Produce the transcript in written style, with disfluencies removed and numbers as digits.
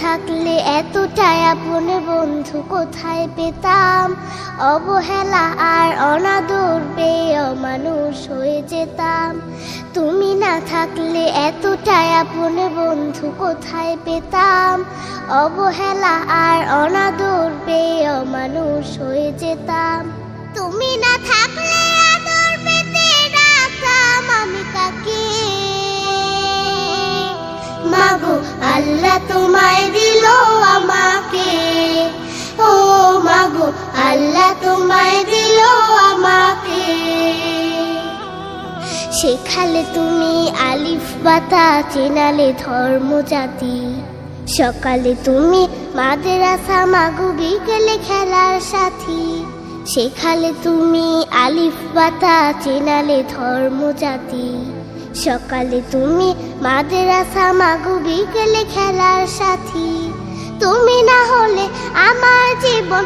থাকলে এতটাই আপন বন্ধু কোথায় পেতাম, অবহেলা আর অনাদর পেয়ে অমানুষ হয়ে যেতাম। তুমি না থাকলে এতটাই আপন বন্ধু কোথায় পেতাম, অবহেলা আর অনাদর পেয়ে অমানুষ হয়ে যেতাম। তুমি না থাকলে আদর পেতে রাখতাম আমি কাকে, মাগো আল্লাহ তোমায় দিল আমাকে, ও মাগো আল্লাহ তোমায় দিল আমাকে। শেখালে তুমি আলিফ বাতা, চেনালে ধর্ম জাতি, সকালে তুমি মাদ্রাসা, মাগো বিকেলে খেলার সাথী। শেখালে তুমি আলিফ বাতা, চেনালে ধর্ম জাতি, সকালে তুমি মাদ্রাসা, মাগো বিকেলে খেলার সাথী। তুমি না হলে আমার জীবন